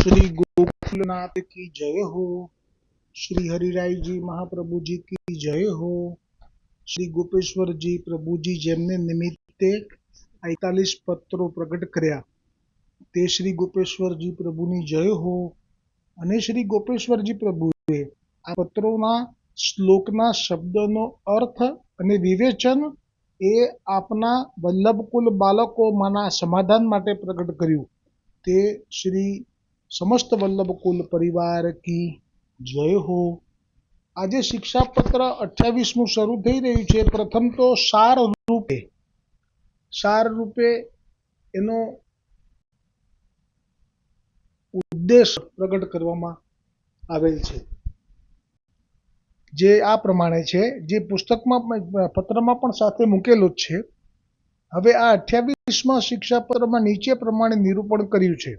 श्री गोकुलनाथ की जय हो। श्री हरिराय जी महाप्रभु जी की जय हो। श्री गोपेश्वर जी प्रभु जी જેમને નિમિત્તે 41 પત્રો પ્રગટ કર્યા તે શ્રી ગોપેશ્વરજી પ્રભુની જય હો। અને શ્રી ગોપેશ્વરજી પ્રભુએ આ પત્રોના શ્લોકના શબ્દનો અર્થ અને વિવેચન એ આપના વલ્લભકુલ બાળકોમાંના સમાધાન માટે પ્રગટ કર્યું। તે શ્રી સમસ્ત વલ્લભકુલ પરિવાર की जय हो। આજે શિક્ષાપત્ર 28મું શરૂ થઈ રહ્યું છે। પ્રથમ તો સાર રૂપે એનો ઉદ્દેશ પ્રગટ કરવામાં આવેલ છે, જે આ પ્રમાણે છે, જે પુસ્તકમાં પત્રમાં પણ સાથે મૂકેલો જ છે। હવે આ 28મા શિક્ષાપત્રમાં નીચે પ્રમાણે નિરૂપણ કર્યું છે।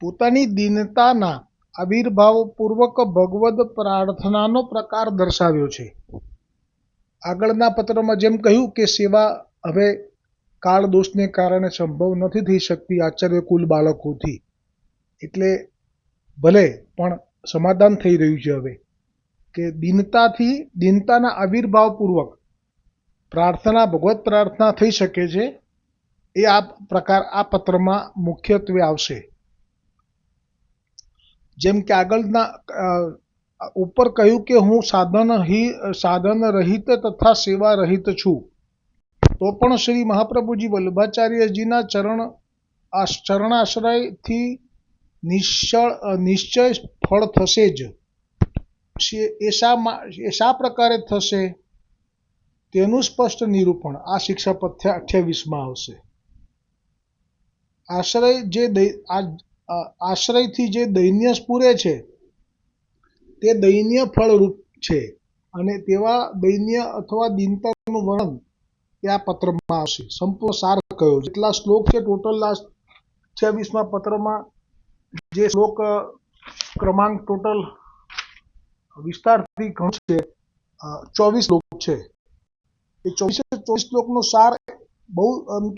પોતાની દીનતાના આવિર્ભાવપૂર્વક ભગવદ પ્રાર્થનાનો પ્રકાર દર્શાવ્યો છે। આગળના પત્રમાં જેમ કહ્યું કે સેવા હવે કાળ દોષને કારણે સંભવ નથી થઈ શકતી આચાર્ય કુલ બાળકોથી, એટલે ભલે પણ સમાધાન થઈ રહ્યું છે હવે કે દીનતાના આવિર્ભાવપૂર્વક પ્રાર્થના, ભગવત પ્રાર્થના થઈ શકે છે। એ આ પત્રમાં મુખ્યત્વે આવશે। જેમ કે આગળના ઉપર કહ્યું કે હું સાધન રહિત તથા સેવા રહિત છું, તો પણ શ્રી મહાપ્રભુજી વલ્લભાચાર્યજીના ચરણાશ્રયથી નિશ્ચય ફળ થશે જ। એ શા પ્રકારે થશે તેનું સ્પષ્ટ નિરૂપણ આ શિક્ષાપત્ર 28માં આવશે। આશ્રયથી જે દૈન્ય સ્ફુરે છે તે દૈન્ય ફળરૂપ છે, અને તેવા દૈન્ય અથવા દીનતાનું વર્ણન એ આ પત્રમાં આવશે। સંપૂર્ણ સાર કયો, જેટલા શ્લોક છે ટોટલ 28મા પત્રમાં, જે શ્લોક ક્રમાંક ટોટલ વિસ્તારથી ઘણું છે, 24 શ્લોક છે। એ 24 શ્લોકનો સાર બહુ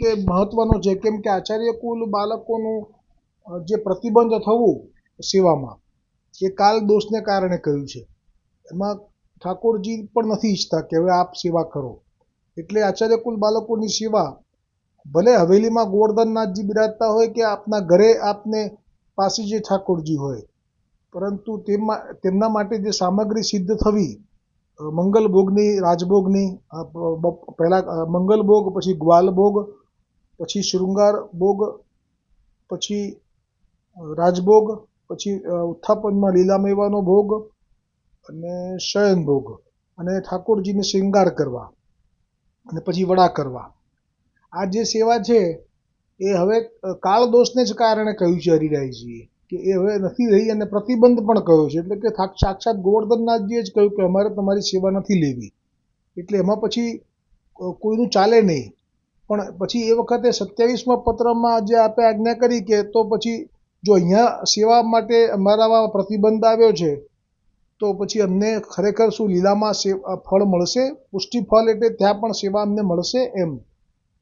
કે મહત્વનો છે, કેમ કે આચાર્ય કુલ બાળકોનું જે પ્રતિબંધ થવું સેવામાં એ કાલ દોષને કારણે કહ્યું છે। એમાં ઠાકોરજી પણ નથી ઈચ્છતા કે હવે આપ સેવા કરો, એટલે આચાર્ય કુલ બાળકોની સેવા ભલે હવેલીમાં ગોવર્ધનનાથજી બિરાજતા હોય કે આપના ઘરે આપને પાસે જે ઠાકોરજી હોય, પરંતુ તેમના માટે જે સામગ્રી સિદ્ધ થવી, મંગલ ભોગની, રાજભોગની, પહેલા મંગલ ભોગ, પછી ગ્વાલ ભોગ, પછી શૃંગાર ભોગ, પછી રાજભોગ, પછી ઉત્થાપનમાં લીલા મેવાનો ભોગ અને શયન ભોગ, અને ઠાકોરજીને શૃંગાર કરવા અને પછી વડા કરવા, આ જે સેવા છે એ હવે કાળ દોષને જ કારણે કહ્યું છે હરિરાયજીએ કે એ હવે નથી રહી, અને પ્રતિબંધ પણ કહ્યો છે, એટલે કે સાક્ષાત ગોવર્ધનનાથજીએ જ કહ્યું કે અમારે તમારી સેવા નથી લેવી, એટલે એમાં પછી કોઈનું ચાલે નહીં। પણ પછી એ વખતે 27મા પત્રમાં જે આપે આજ્ઞા કરી કે તો પછી જો અહીંયા સેવા માટે અમારામાં પ્રતિબંધ આવ્યો છે તો પછી અમને ખરેખર શું લીલામાં ફળ મળશે, પુષ્ટિ ફળ, એટલે ત્યાં પણ સેવા અમને મળશે એમ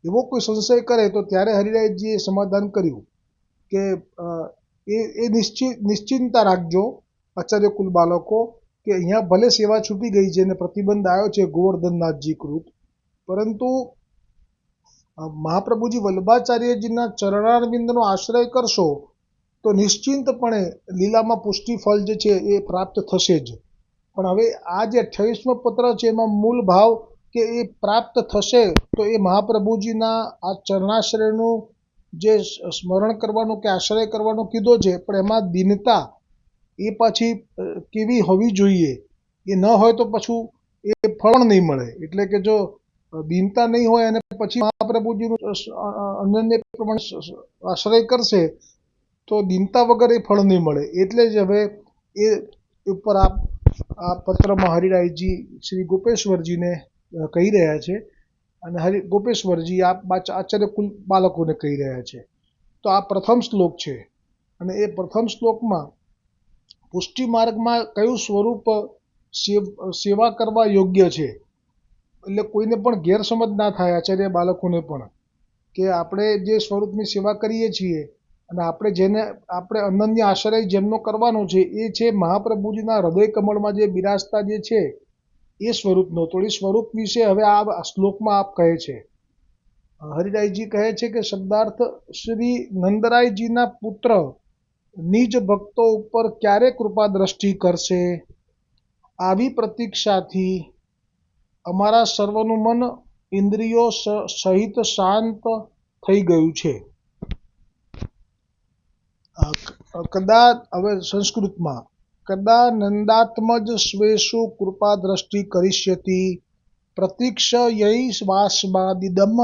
એવો કોઈ સંશય કરે તો ત્યારે હરિરાયજીએ સમાધાન કર્યું કે એ નિશ્ચિંતા રાખજો આચાર્ય કુલ બાળકો, કે અહીંયા ભલે સેવા છૂટી ગઈ છે અને પ્રતિબંધ આવ્યો છે ગોવર્ધનનાથજી કૃત, પરંતુ મહાપ્રભુજી વલ્લભાચાર્યજીના ચરણારવિંદનો આશ્રય કરશો તો નિશ્ચિંતપણે લીલામાં પુષ્ટિ ફળ જે છે એ પ્રાપ્ત થશે જ। પણ હવે આ જે 28મો પત્ર છે એમાં મૂળ ભાવ કે એ પ્રાપ્ત થશે તો એ મહાપ્રભુજીના આ ચરણાશ્રયનું જે સ્મરણ કરવાનું કે આશ્રય કરવાનો કીધો છે, પણ એમાં દીનતા એ પાછી કેવી હોવી જોઈએ, એ ન હોય તો પાછું એ ફળ નહીં મળે। એટલે કે જો દીનતા નહીં હોય અને પછી મહાપ્રભુજીનું અનન્ય પ્રમાણે આશ્રય કરશે તો દીનતા વગર એ ફળ નહીં મળે। એટલે જ હવે એ ઉપર આ પત્રમાં હરિરાયજી શ્રી ગોપેશ્વરજીને કહી રહ્યા છે, અને ગોપેશ્વરજી આ આચાર્ય કુલ બાળકોને કહી રહ્યા છે। તો આ પ્રથમ શ્લોક છે, અને એ પ્રથમ શ્લોકમાં પુષ્ટિ માર્ગમાં કયું સ્વરૂપ સેવા કરવા યોગ્ય છે, એટલે કોઈને પણ ગેરસમજ ના થાય, આચાર્ય બાળકોને પણ, કે આપણે જે સ્વરૂપની સેવા કરીએ છીએ અને આપણે અનન્ય આશ્રય જેમનો કરવાનો છે એ છે મહાપ્રભુજીના હૃદય કમળમાં જે બિરાજતા જે છે એ સ્વરૂપનો. તો એ સ્વરૂપ વિશે હવે આ શ્લોકમાં આપ કહે છે. હરિરાયજી કહે છે કે શબ્દાર્થ, શ્રી નંદરાયજીના પુત્ર નિજ ભક્તો ઉપર ક્યારે કૃપા દ્રષ્ટિ કરશે? આવી પ્રતીક્ષાથી અમારા સર્વનું મન ઇન્દ્રિયો સહિત શાંત થઈ ગયું છે. કદા, હવે સંસ્કૃતમાં, કદા નંદાત્મજ સ્વેષુ કૃપા દ્રષ્ટિ કરિષ્યતિ પ્રતીક્ષયૈવાસ્માદિદમ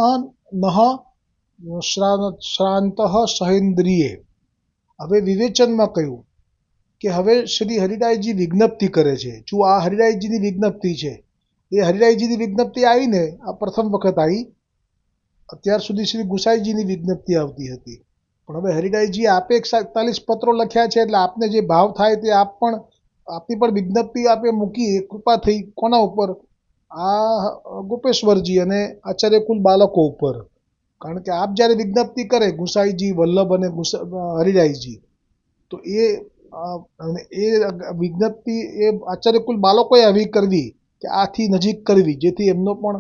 નઃ શ્રાંત સહેન્દ્રિયે. હવે વિવેચનમાં કહ્યું કે હવે શ્રી હરિરાયજી વિજ્ઞપ્તિ કરે છે. જો આ હરિરાયજીની વિજ્ઞપ્તિ છે. એ હરિરાયજીની વિજ્ઞપ્તિ આવીને આ પ્રથમ વખત આવી. અત્યાર સુધી શ્રી ગુસાઈજીની વિજ્ઞપ્તિ આવતી હતી. પણ હવે હરિરાયજી આપે 41 પત્રો લખ્યા છે એટલે આપને જે ભાવ થાય તે આપની પણ વિજ્ઞપ્તિ આપે મૂકી. કૃપા થઈ કોના ઉપર? આ ગોપેશ્વરજી અને આચાર્યકુલ બાળકો ઉપર. કારણ કે આપ જ્યારે વિજ્ઞપ્તિ કરે ગુસાઈજી, વલ્લભ અને હરિરાયજી, તો એ વિજ્ઞપ્તિ એ આચાર્યકુલ બાળકોએ આવી કરવી કે આથી નજીક કરવી, જેથી એમનો પણ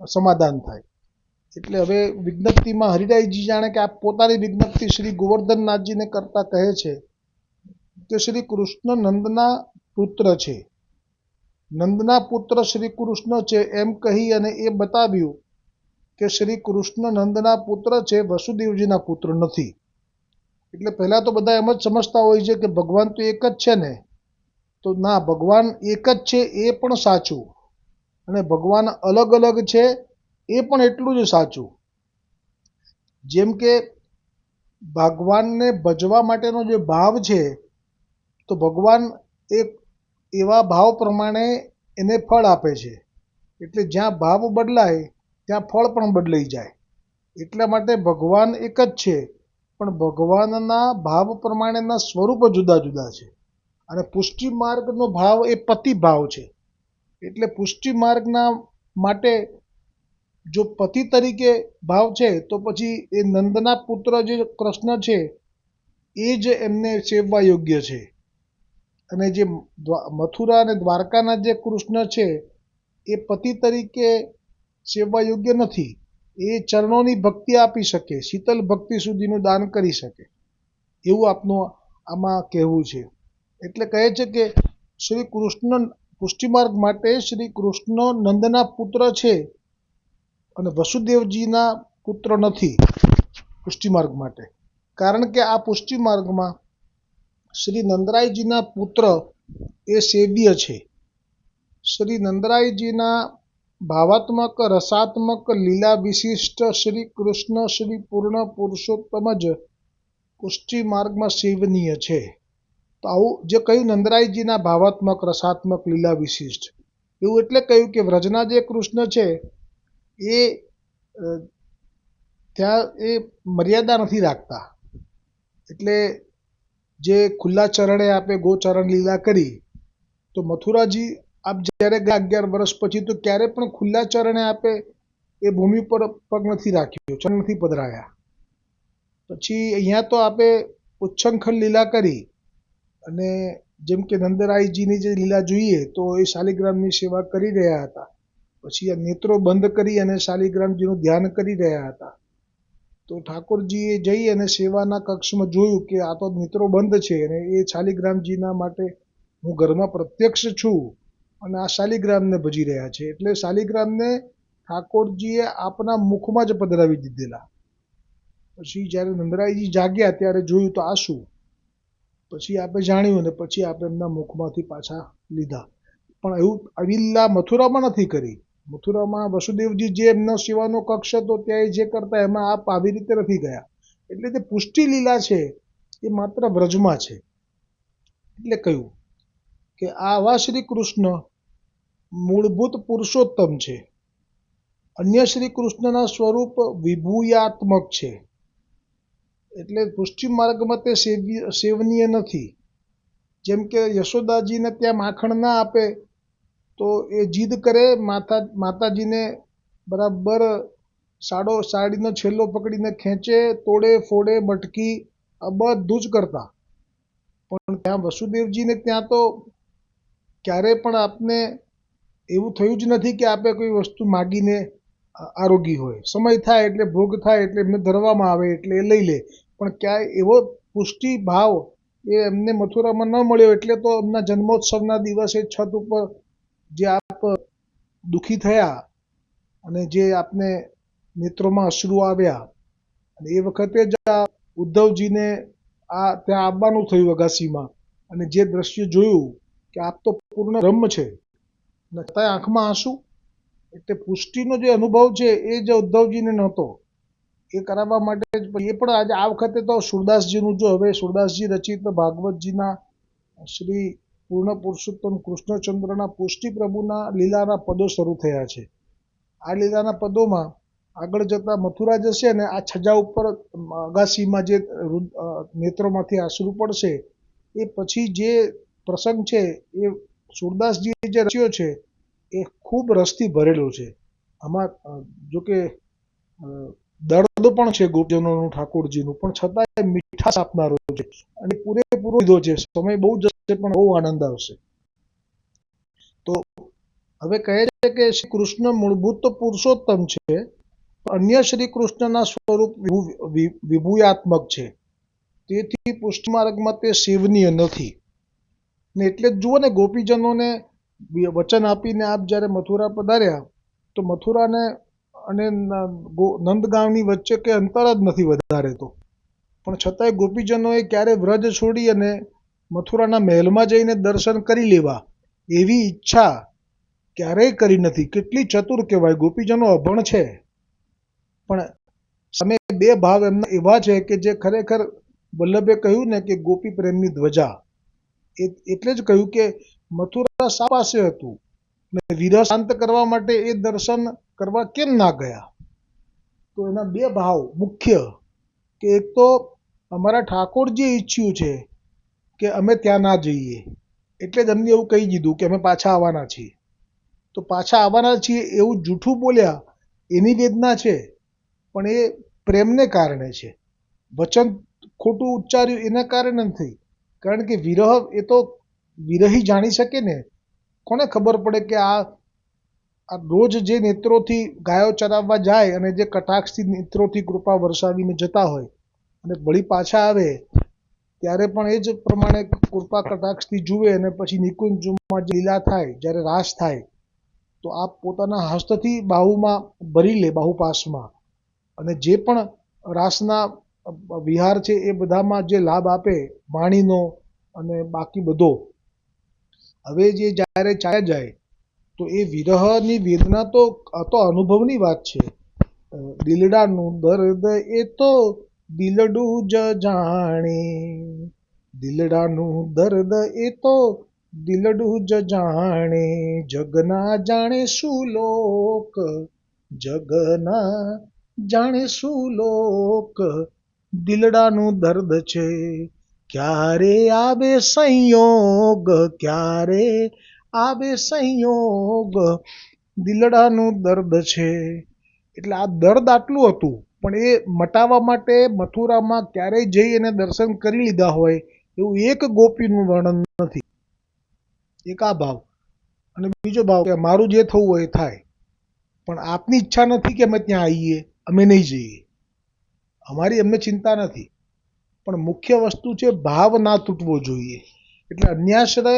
સમાધાન થાય. એટલે હવે વિજ્ઞપ્તિમાં હરિરાયજી જાણે કે આ પોતાની વિજ્ઞપ્તિ શ્રી ગોવર્ધનનાથજીને કરતા કહે છે કે શ્રી કૃષ્ણ નંદના પુત્ર છે. નંદના પુત્ર શ્રી કૃષ્ણ છે એમ કહી અને એ બતાવ્યું કે શ્રી કૃષ્ણ નંદના પુત્ર છે, વસુદેવજીના પુત્ર નથી. એટલે પહેલાં તો બધા એમ જ સમજતા હોય છે કે ભગવાન તો એક જ છે ને. તો ના, ભગવાન એક જ છે એ પણ સાચું, અને ભગવાન અલગ અલગ છે એ પણ એટલું જ સાચું. જેમ કે ભગવાનને ભજવા માટેનો જે ભાવ છે, તો ભગવાન એક એવા ભાવ પ્રમાણે એને ફળ આપે છે. એટલે જ્યાં ભાવ બદલાય ત્યાં ફળ પણ બદલાઈ જાય. એટલા માટે ભગવાન એક જ છે, પણ ભગવાનના ભાવ પ્રમાણેના સ્વરૂપ જુદા જુદા છે. અને પુષ્ટિ માર્ગનો ભાવ એ પતિ ભાવ છે. એટલે પુષ્ટિ માર્ગના માટે જો પતિ તરીકે ભાવ છે, તો પછી એ નંદના પુત્ર જે કૃષ્ણ છે એ જ એમને સેવવા યોગ્ય છે. અને જે મથુરા અને દ્વારકાના જે કૃષ્ણ છે એ પતિ તરીકે સેવવા યોગ્ય નથી. એ ચરણોની ભક્તિ આપી શકે, શીતલ ભક્તિ સુધીનું દાન કરી શકે, એવું આપનું આમાં કહેવું છે. એટલે કહે છે કે શ્રી કૃષ્ણ પુષ્ટિમાર્ગ માટે શ્રી કૃષ્ણ નંદના પુત્ર છે અને વસુદેવજીના પુત્ર નથી પુષ્ટિમાર્ગ માટે. કારણ કે આ પુષ્ટિમાર્ગમાં શ્રી નંદરાયજીના પુત્ર એ સેવ્ય છે. શ્રી નંદરાયજીના ભાવાત્મક રસાત્મક લીલા વિશિષ્ટ શ્રી કૃષ્ણ શ્રી પૂર્ણ પુરુષોત્તમ જ પુષ્ટિમાર્ગમાં સેવનીય છે. તો આવું જે કહ્યું નંદરાયજીના ભાવાત્મક રસાત્મક લીલા વિશિષ્ટ, એવું એટલે કહ્યું કે વ્રજના જે કૃષ્ણ છે એ ત્યાં એ મર્યાદા નથી રાખતા. એટલે જે ખુલ્લા ચરણે આપે ગોચરણ લીલા કરી, તો મથુરાજી આપ જ્યારે 11 વર્ષ પછી તો ક્યારે પણ ખુલ્લા ચરણે આપે એ ભૂમિ પર પગ નથી રાખ્યો, ચરણ નથી પધરાયા. પછી અહીંયા તો આપે ઉચ્છંખલ લીલા કરી. અને જેમ કે નંદરાયજીની જે લીલા જોઈએ તો એ શાલિગ્રામની સેવા કરી રહ્યા હતા. પછી આ નેત્રો બંધ કરી અને શાલિગ્રામજીનું ધ્યાન કરી રહ્યા હતા. તો ઠાકોરજીએ જઈ અને સેવાના કક્ષમાં જોયું કે આ તો નેત્રો બંધ છે અને એ શાલિગ્રામજીના માટે હું ઘરમાં પ્રત્યક્ષ છું અને આ શાલિગ્રામને ભજી રહ્યા છે. એટલે શાલિગ્રામને ઠાકોરજીએ આપના મુખમાં જ પધરાવી દીધેલા. પછી જ્યારે નંદરાયજી જાગ્યા ત્યારે જોયું તો આ શું? પછી આપણે જાણ્યું અને પછી આપણે એમના મુખમાંથી પાછા લીધા. પણ એવું આવી લીલા મથુરામાં નથી કરી. મથુરામાં વસુદેવજી જે એમનો સેવાનો કક્ષ હતો ત્યાં જે કરતા એમાં આપ આવી રીતે નથી ગયા. એટલે જે પુષ્ટિ લીલા છે એ માત્ર વ્રજમાં છે. એટલે કહ્યું કે આવા શ્રી કૃષ્ણ મૂળભૂત પુરુષોત્તમ છે. અન્ય શ્રી કૃષ્ણના સ્વરૂપ વિભૂયાત્મક છે. એટલે પુષ્ટિ માર્ગમાં તે સેવનીય નથી. જેમ કે યશોદાજીને ત્યાં માખણ ના આપે તો એ જીદ કરે, માતાજીને બરાબર સાડીનો છેલ્લો પકડીને ખેંચે, તોડે ફોડે, મટકી આ બધું જ કરતા. પણ ત્યાં વસુદેવજીને ત્યાં તો ક્યારેય પણ આપને એવું થયું જ નથી કે આપણે કોઈ વસ્તુ માગીને આરોગી હોય. સમય થાય એટલે ભોગ થાય એટલે એમને ધરવામાં આવે એટલે એ લઈ લે. પણ ક્યાંય એવો પુષ્ટિ ભાવ એ એમને મથુરામાં ન મળ્યો. એટલે તો એમના જન્મોત્સવના દિવસે છત ઉપર જે આપ દુઃખી થયા અને જે આપને નેત્રોમાં અશ્રુ આવ્યા, અને એ વખતે જ આ ઉદ્ધવજીને આ ત્યાં આવવાનું થયું અગાસીમાં, અને જે દ્રશ્ય જોયું કે આપ તો પૂર્ણ બ્રહ્મ છે અને છતાંય આંખમાં આંસુ. એટલે પુષ્ટિનો જે અનુભવ છે એ જ ઉદ્ધવજીને નહોતો. એ કરાવવા માટે જ એ પણ આજે આ વખતે તો સુરદાસજીનું જો હવે સુરદાસજી રચિત ભાગવતજીના શ્રી પૂર્ણ પુરુષોત્તમ કૃષ્ણચંદ્રના પુષ્ટિ પ્રભુના લીલાના પદો શરૂ થયા છે. આ લીલાના પદોમાં આગળ જતા મથુરા જશે ને આ છજા ઉપર અગાસીમાં જે નેત્રોમાંથી આંસુ પડશે, એ પછી જે પ્રસંગ છે એ સુરદાસજીએ જે રચ્યો છે એ ખૂબ રસથી ભરેલો છે. આમાં જોકે દર્દ પણ છે ગોપજનોનું, ઠાકોરજીનું, પણ છતાંય મીઠાશ આપનારો છે અને પૂરેપૂરો લીધો છે. સમય બહુ જશે પણ બહુ આનંદ આવશે. તો હવે કહે છે કે શ્રી કૃષ્ણ મૂળભૂત તો પુરુષોત્તમ છે, અન્ય શ્રી કૃષ્ણના સ્વરૂપ વિભૂયાત્મક છે. તેથી પુષ્ટિ માર્ગમાં તે સેવનીય નથી. ને એટલે જ જુઓ ને, ગોપીજનોને વચન આપીને આપ જ્યારે મથુરા પધાર્યા તો મથુરાને અને નંદગામની વચ્ચે કે અંતર જ નથી વધારે તો, પણ છતાંય ગોપીજનોએ ક્યારે વ્રજ છોડી અને મથુરાના મહેલમાં જઈને દર્શન કરી લેવા એવી ઈચ્છા ક્યારેય કરી નથી. કેટલી ચતુર કહેવાય! ગોપીજનો અભણ છે, પણ સામે બે ભાવ એમના એવા છે કે જે ખરેખર વલ્લભે કહ્યું ને કે ગોપી પ્રેમની ધ્વજા, એટલે જ કહ્યું કે મથુરા શા પાસે હતું ને વિરહ શાંત કરવા માટે એ દર્શન કરવા કેમ ના ગયા? તો એના બે ભાવ મુખ્ય, કે એક તો અમારા ઠાકોરજીએ ઈચ્છ્યું છે કે અમે ત્યાં ના જઈએ, એટલે જ અમને એવું કહી દીધું કે અમે પાછા આવવાના છીએ. તો પાછા આવવાના છીએ એવું જૂઠું બોલ્યા એની વેદના છે, પણ એ પ્રેમને કારણે છે. વચન ખોટું ઉચ્ચાર્યું એના કારણે નથી. કારણ કે વિરહ એ તો વિરહી જાણી શકે ને. કોને ખબર પડે કે આ રોજ જે નેત્રોથી ગાયો ચરાવવા જાય અને જે કટાક્ષથી નેત્રોથી કૃપા વરસાવીને જતા હોય અને વળી પાછા આવે ત્યારે પણ એ જ પ્રમાણે કૃપા કટાક્ષથી જુએ અને પછી નિકુંજમાં જે લીલા થાય, જ્યારે રાસ થાય, તો આપ પોતાના હસ્તથી બાહુમાં ભરી લે, બાહુપાસમાં, અને જે પણ રાસના વિહાર છે એ બધામાં જે લાભ આપે વાણીનો અને બાકી બધો. હવે જે જ્યારે ચાલ્યા જાય તો એ વિરહની વેદના તો અનુભવની વાત છે. દિલડાનું દર્દ એ તો દિલડું જ જાણે, દિલડાનું દર્દ એ તો દિલડું જ જાણે, જગના જાણે શું લોક, જગના જાણે શું લોક, દિલડાનું દર્દ છે. ક્યારે આવે સંયોગ, ક્યારે આવે સંયોગ, દિલડાનું દર્દ છે. એટલે આ દર્દ આટલું હતું, પણ એ મટાવવા માટે મથુરામાં ક્યારેય જઈ અને દર્શન કરી લીધા હોય એવું એક ગોપીનું વર્ણન નથી. એક આ ભાવ. અને બીજો ભાવ કે મારું જે થવું હોય એ થાય, પણ આપની ઈચ્છા નથી કે અમે ત્યાં આવીએ, અમે નહીં જઈએ, અમારી એમને ચિંતા નથી. પણ મુખ્ય વસ્તુ છે ભાવ ના તૂટવો જોઈએ. એટલે અન્યાશ્રય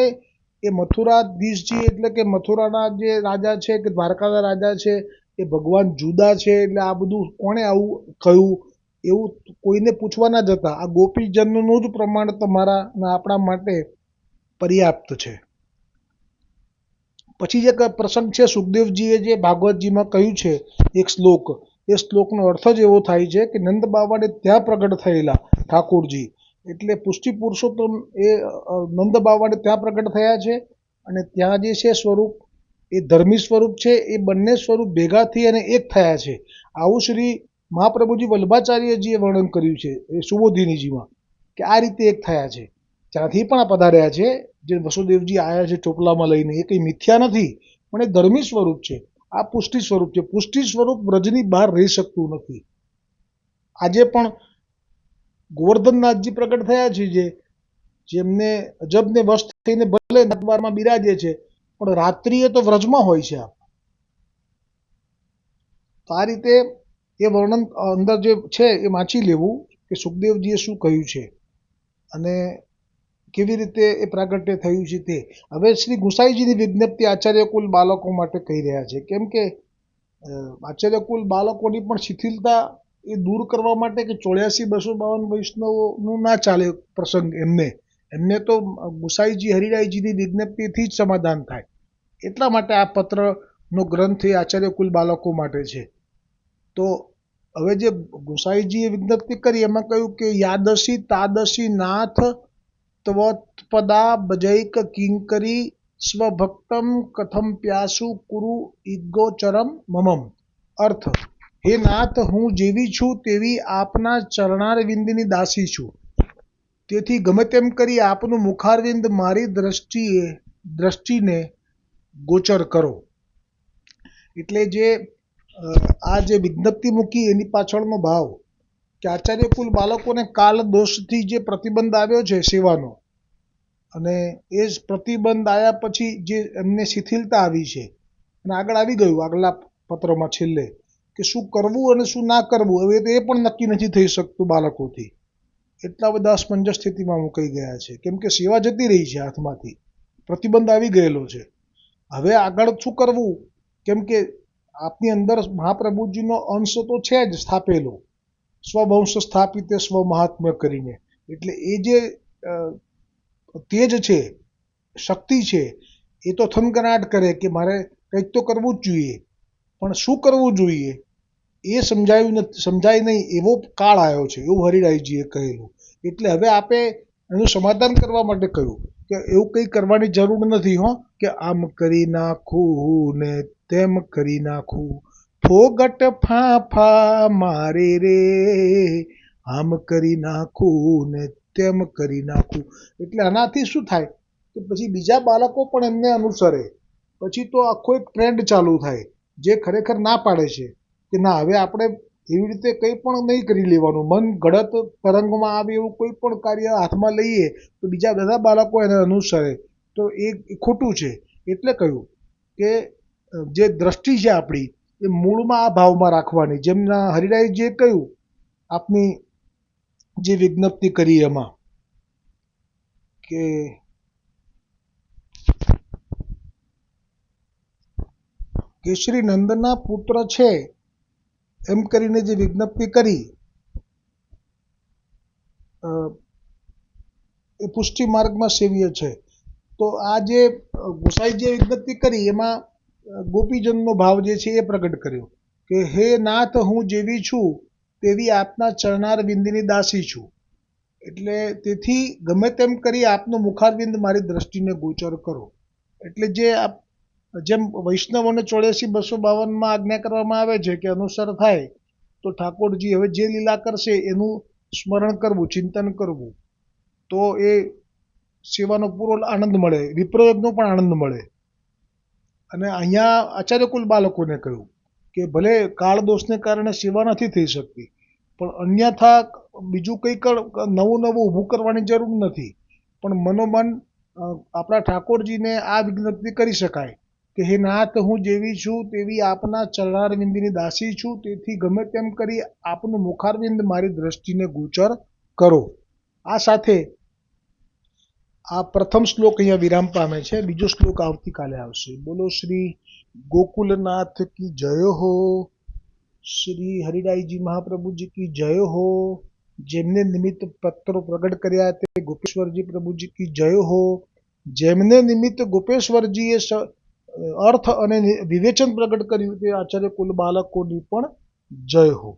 એ મથુરાધીશજી, એટલે કે મથુરાના જે રાજા છે કે દ્વારકાના રાજા છે એ ભગવાન જુદા છે, એટલે આ બધું કોણે આવું કહ્યું એવું કોઈને પૂછવા ના જતા. આ ગોપીજનનું જ પ્રમાણ તમારા અને આપણા માટે પર્યાપ્ત છે. પછી જે પ્રસંગ છે, સુખદેવજીએ જે ભાગવતજીમાં કહ્યું છે એક શ્લોક, એ શ્લોકનો અર્થ જ એવો થાય છે કે નંદ બાવાને ત્યાં પ્રગટ થયેલા ઠાકોરજી, એટલે પુષ્ટિ પુરુષોત્તમ એ નંદ બાવાને ત્યાં પ્રગટ થયા છે. અને ત્યાં જે છે સ્વરૂપ એ ધર્મી સ્વરૂપ છે, એ બંને સ્વરૂપ ભેગા થઈ અને એક થયા છે. આવું શ્રી મહાપ્રભુજી વલ્લભાચાર્યજીએ વર્ણન કર્યું છે એ સુબોધિનીજીમાં, કે આ રીતે એક થયા છે. ત્યાંથી પણ આ પધાર્યા છે, જે વસુદેવજી આવ્યા છે ચોપલામાં લઈને, એ કંઈ મિથ્યા નથી, પણ એ ધર્મી સ્વરૂપ છે. આ પુષ્ટિ સ્વરૂપ છે. પુષ્ટિ સ્વરૂપ વ્રજની બહાર રહી શકતું નથી. આજે પણ ગોવર્ધનનાથજી પ્રગટ થયા છે, જેમને અજબને વશ થઈને ભલે દરબારમાં બિરાજે છે, પણ રાત્રિએ તો વ્રજમાં હોય છે. તો આ રીતે એ વર્ણન અંદર જે છે એ વાંચી લેવું કે સુખદેવજીએ શું કહ્યું છે અને કેવી રીતે એ પ્રાગટ્ય થયું છે તે. હવે શ્રી ગુસાઈજીની વિજ્ઞપ્તિ આચાર્યકુલ બાળકો માટે કહી રહ્યા છે, કેમ કે આચાર્યકુલ બાળકોની પણ શિથિલતા એ દૂર કરવા માટે કે 84-252 વૈષ્ણવોનું ના ચાલે પ્રસંગ. એમને તો ગુસાઈજી હરિરાયજીની વિજ્ઞપ્તિથી જ સમાધાન થાય. એટલા માટે આ પત્રનો ગ્રંથ એ આચાર્યકુલ બાળકો માટે છે. તો હવે જે ગુસાઈજીએ વિજ્ઞપ્તિ કરી એમાં કહ્યું કે યાદશી તાદશી નાથ ત્વત્પદા ભજૈક કિંકરી સ્વભક્તમ કથમ પ્યાસુ કુરુ ઇગોચરમ મમમ. અર્થ: હે નાથ, હું જેવી છું તેવી આપના ચરણારવિંદની દાસી છું, તેથી ગમે તેમ કરી આપનું મુખારવિંદ મારી દ્રષ્ટિને ગોચર કરો. એટલે આ જે વિજ્ઞપ્તિ મૂકી એની પાછળનો ભાવ કે આચાર્યકુલ બાળકોને કાલ દોષથી જે પ્રતિબંધ આવ્યો છે સેવાનો, અને એ જ પ્રતિબંધ આવ્યા પછી જે એમને શિથિલતા આવી છે, અને આગળ આવી ગયું આગલા પત્રમાં છેલ્લે કે શું કરવું અને શું ના કરવું, હવે એ પણ નક્કી નથી થઈ શકતું બાળકોથી. એટલા બધા અસમંજસ સ્થિતિમાં મુકાઈ ગયા છે, કેમ કે સેવા જતી રહી છે હાથમાંથી, પ્રતિબંધ આવી ગયેલો છે. હવે આગળ શું કરવું, કેમ કે આપની અંદર મહાપ્રભુજીનો અંશ તો છે જ સ્થાપેલો, સ્વવંશ સ્થાપિત સ્વ મહાત્મ્ય કરીને. એટલે એ જે તેજ છે, શક્તિ છે, એ તો થનગનાટ કરે કે મારે કંઈક તો કરવું જ જોઈએ, પણ શું કરવું જોઈએ એ સમજાય નહીં એવો કાળ આવ્યો છે, એવું હરિરાયજીએ કહેલું. એટલે હવે આપે એનું સમાધાન કરવા માટે કહ્યું કે એવું કંઈ કરવાની જરૂર નથી કે આમ કરી નાખું ને તેમ કરી નાખું, ફોગટ ફાંફા મારે રે, આમ કરી નાખું ને તેમ કરી નાખું. એટલે આનાથી શું થાય કે પછી બીજા બાળકો પણ એમને અનુસરે, પછી તો આખો એક ટ્રેન્ડ ચાલુ થાય જે ખરેખર ના પાડે છે કે ના, હવે આપણે એવી રીતે કંઈ પણ નહીં કરી લેવાનું. મન ગળત તરંગમાં આવે એવું કોઈ પણ કાર્ય હાથમાં લઈએ તો બીજા બધા બાળકો એને અનુસરે, તો એ ખોટું છે. એટલે કહ્યું કે જે દ્રષ્ટિ છે આપણી એ મૂળમાં આ ભાવમાં રાખવાની, જેમના હરિરાયજીએ કહ્યું આપની જે વિજ્ઞપ્તિ કરી એમાં કે શ્રી નંદના પુત્ર છે એમ કરીને જે વિજ્ઞપ્તિ કરી એ પુષ્ટિ માર્ગમાં સેવ્ય છે. તો આ જે ગુસાઈજીએ વિજ્ઞપ્તિ કરી એમાં ગોપીજનનો ભાવ જે છે એ પ્રગટ કર્યો કે હે નાથ, હું જેવી છું તેવી આપના ચરણારવિંદની દાસી છું. એટલે તેથી ગમે તેમ કરી આપનું મુખારવિંદ મારી દ્રષ્ટિને ગોચર કરો. એટલે જેમ વૈષ્ણવોને 84-252 આજ્ઞા કરવામાં આવે છે કે અનુસર થાય, તો ઠાકોરજી હવે જે લીલા કરશે એનું સ્મરણ કરવું, ચિંતન કરવું, તો એ સેવાનો પૂરો આનંદ મળે, વિપ્રયોગનો પણ આનંદ મળે. અને અહીંયા આચાર્યકુલ બાળકોને કહ્યું કે ભલે કાળ દોષને કારણે સેવા નથી થઈ શકતી, પણ અન્યથા બીજું કંઈક નવું ઊભું કરવાની જરૂર નથી, પણ મનોમન આપણા ઠાકોરજીને આ વિજ્ઞપ્તિ કરી શકાય કે હે નાથ, હું જેવી છું તેવી આપના ચરણારવિંદની દાસી છું, તેથી ગમે તેમ કરી આપનું મુખારવિંદ મારી દ્રષ્ટિને ગોચર કરો. આ સાથે આ પ્રથમ શ્લોક અહીંયા વિરામ પામે છે. બીજો શ્લોક આવતીકાલે આવશે. બોલો શ્રી ગોકુલનાથ કી જય હો, શ્રી હરિરાયજી મહાપ્રભુજી કી જય હો, જેમને નિમિત્ત પત્રો પ્રગટ કર્યા તે ગોપેશ્વરજી પ્રભુજી કી જય હો, જેમને નિમિત્ત ગોપેશ્વરજીએ અર્થ અને વિવેચન પ્રગટ કર્યું તે આચાર્ય કુલ બાળકોની પણ જય હો.